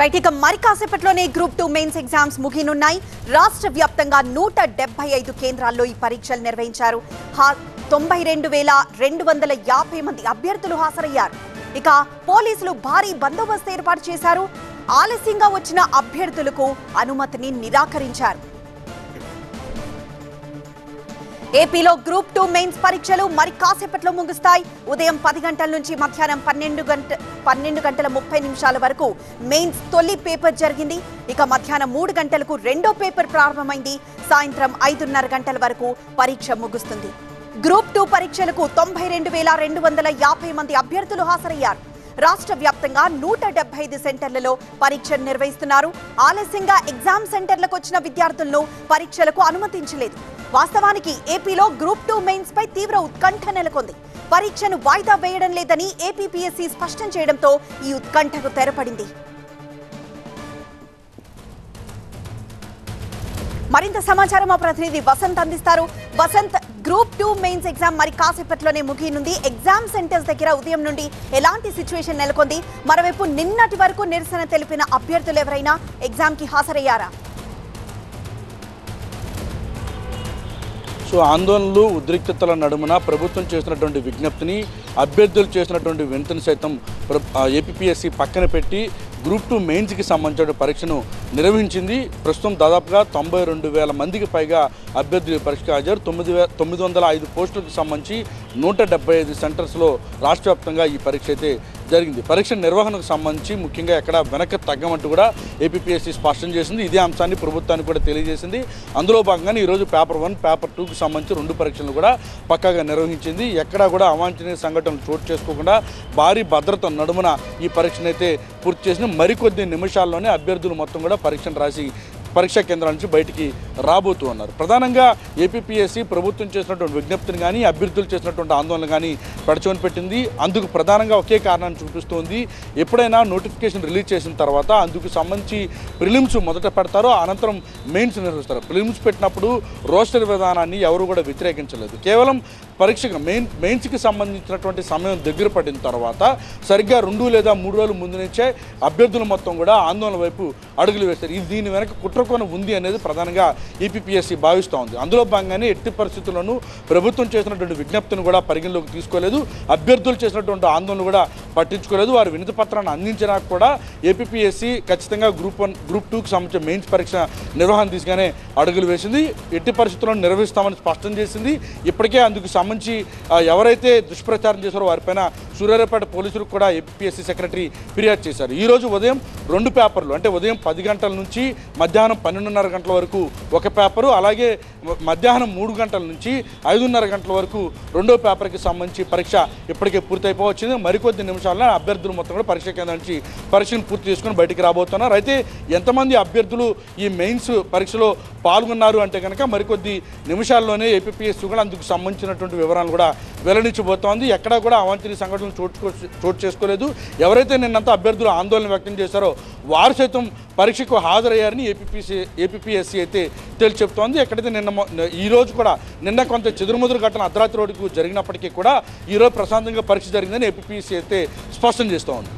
Right ఇక మరి కాసేపట్లోనే group 2 mains exams ముగినున్నాయి. రాష్ట్ర వ్యాప్తంగా 175 కేంద్రాల్లో ఈ పరీక్షలు నిర్వహించారు. 92,250 మంది అభ్యర్థులు హాజరయ్యారు. ఇక పోలీసులు భారీ బందోబస్తు ఏర్పాటు చేశారు. ఆలస్యంగా వచ్చిన అభ్యర్థులకు అనుమతిని నిరాకరించారు. ఏపీలో గ్రూప్ 2 మెయిన్స్ పరీక్షలు మరి కాసేపట్లో ముగుస్తాయి. ఉదయం 10 గంటల నుంచి మధ్యాహ్నం 12:30 వరకు మెయిన్స్ తొలి పేపర్ జరిగింది. ఇక మధ్యాహ్నం 3 గంటలకు రెండో పేపర్ ప్రారంభమైంది. సాయంత్రం 5:30 గంటల వరకు పరీక్ష ముగుస్తుంది. గ్రూప్ 2 పరీక్షలకు 92,250 మంది అభ్యర్థులు హాజరయ్యారు. రాష్ట్ర వ్యాప్తంగా 175 సెంటర్లలో పరీక్షలు నిర్వహిస్తున్నారు. ఆలస్యంగా ఎగ్జామ్ సెంటర్లకు వచ్చిన విద్యార్థులను పరీక్షలకు అనుమతించలేదు. వాస్తవానికి ఏపీలో గ్రూప్ 2 మెయిన్స్ పై తీవ్ర ఉత్కంఠ నెలకొంది. పరీక్షను వాయిదా వేయడం లేదని ఏపీపీఎస్సీ స్పష్టం చేయడంతో ఈ ఉత్కంఠకు తెరపడింది. మరింత సమాచారం మా ప్రతినిధి వసంత్ అందిస్తారు. వసంత్, గ్రూప్ 2 మెయిన్స్ ఎగ్జామ్ మరి కాసేపట్లోనే ముగియనుంది. ఎగ్జామ్ సెంటర్స్ దగ్గర ఉదయం నుండి ఎలాంటి సిచ్యువేషన్ నెలకొంది? మరోవైపు నిన్నటి వరకు నిరసన తెలిపిన అభ్యర్థులు ఎవరైనా ఎగ్జామ్ కి హాజరయ్యారా? ఆందోళనలు ఉద్రిక్తతల నడుమున ప్రభుత్వం చేసినటువంటి విజ్ఞప్తిని, అభ్యర్థులు చేసినటువంటి వినతిని సైతం ఏపీపీఎస్సీ పక్కన పెట్టి గ్రూప్ 2 మెయిన్స్కి సంబంధించిన పరీక్షను నిర్వహించింది. ప్రస్తుతం దాదాపుగా 92,000 మందికి పైగా అభ్యర్థులు పరీక్షకు హాజరు. 905 పోస్టులకు సంబంధించి 175 సెంటర్స్లో రాష్ట్ర వ్యాప్తంగా ఈ పరీక్ష అయితే జరిగింది. పరీక్ష నిర్వహణకు సంబంధించి ముఖ్యంగా ఎక్కడ వెనక్కి తగ్గమంటూ కూడా ఏపీపీఎస్సీ స్పష్టం చేసింది. ఇదే అంశాన్ని ప్రభుత్వానికి కూడా తెలియజేసింది. అందులో భాగంగానే ఈరోజు పేపర్ 1, పేపర్ 2కి సంబంధించి 2 పరీక్షలు కూడా పక్కాగా నిర్వహించింది. ఎక్కడా కూడా అవాంఛనీయ సంఘటనలు చోటు చేసుకోకుండా భారీ భద్రత నడుమున ఈ పరీక్షనైతే పూర్తి చేసిన మరికొద్ది నిమిషాల్లోనే అభ్యర్థులు మొత్తం కూడా పరీక్షను రాసి పరీక్షా కేంద్రాల నుంచి బయటికి రాబోతూ ఉన్నారు. ప్రధానంగా ఏపీపీఎస్సీ ప్రభుత్వం చేసినటువంటి విజ్ఞప్తిని కానీ, అభ్యర్థులు చేసినటువంటి ఆందోళన కానీ పెడచోని పెట్టింది. అందుకు ప్రధానంగా ఒకే కారణాన్ని చూపిస్తోంది. ఎప్పుడైనా నోటిఫికేషన్ రిలీజ్ చేసిన తర్వాత అందుకు సంబంధించి ప్రిలిమ్స్ మొదట పెడతారో, అనంతరం మెయిన్స్ నిర్వహిస్తారు. ప్రిలిమ్స్ పెట్టినప్పుడు రోస్టర్ విధానాన్ని ఎవరు కూడా వ్యతిరేకించలేదు. కేవలం పరీక్షకు మెయిన్స్కి సంబంధించినటువంటి సమయం దగ్గర పడిన తర్వాత సరిగ్గా 2 లేదా 3 రోజుల ముందు నుంచే అభ్యర్థులు మొత్తం కూడా ఆందోళన వైపు అడుగులు వేస్తారు. ఇది దీని వెనక కుట్రకోణ ఉంది అనేది ప్రధానంగా ఏపీపీఎస్సీ భావిస్తూ ఉంది. అందులో భాగంగానే ఎట్టి పరిస్థితుల్లోనూ ప్రభుత్వం చేసినటువంటి విజ్ఞప్తిని కూడా పరిగణలోకి తీసుకోలేదు. అభ్యర్థులు చేసినటువంటి ఆందోళన కూడా పట్టించుకోలేదు. వారి వినతి పత్రాన్ని అందించినా కూడా ఏపీపీఎస్సీ ఖచ్చితంగా గ్రూప్ 2కి సంబంధించిన మెయిన్స్ పరీక్ష నిర్వహణ తీసుకునే అడుగులు వేసింది. ఎట్టి పరిస్థితుల్లో నిర్వహిస్తామని స్పష్టం చేసింది. ఇప్పటికే అందుకు సంబంధించి ఎవరైతే దుష్ప్రచారం చేశారో వారిపైన సూర్యాపేట పోలీసులకు కూడా ఏపీఎస్సీ సెక్రటరీ ఫిర్యాదు చేశారు. ఈరోజు ఉదయం 2 పేపర్లు, అంటే ఉదయం 10 గంటల నుంచి మధ్యాహ్నం 12:30 గంటల వరకు ఒక పేపరు, అలాగే మధ్యాహ్నం 3 గంటల నుంచి 5:30 గంటల వరకు రెండో పేపర్కి సంబంధించి పరీక్ష ఇప్పటికే పూర్తయిపోవచ్చింది. మరికొద్ది నిమిషాల్లో అభ్యర్థులు మొత్తం కూడా పరీక్ష కేంద్రం నుంచి పరీక్షను పూర్తి చేసుకుని బయటికి రాబోతున్నారు. అయితే ఎంతమంది అభ్యర్థులు ఈ మెయిన్స్ పరీక్షలో పాల్గొన్నారు అంటే కనుక మరికొద్ది నిమిషాల్లోనే ఏపీపీఎస్సీ కూడా అందుకు సంబంధించినటువంటి వివరాలు కూడా వెల్లడించబోతోంది. ఎక్కడా కూడా అవాంఛనీయ సంఘటనలు చోటు చేసుకోలేదు. ఎవరైతే నిన్నంతా అభ్యర్థులు ఆందోళన వ్యక్తం చేశారో వారు సైతం పరీక్షకు హాజరయ్యారని ఏపీపీఎస్సీ అయితే తేల్చి చెప్తోంది. ఎక్కడైతే ఈరోజు కూడా నిన్న కొంత చెదురుముదురు ఘటన అర్ధరాత్రి రోజుకు జరిగినప్పటికీ కూడా ఈరోజు ప్రశాంతంగా పరీక్ష జరిగిందని ఏపీపీఎస్సీ అయితే స్పష్టం చేస్తోంది.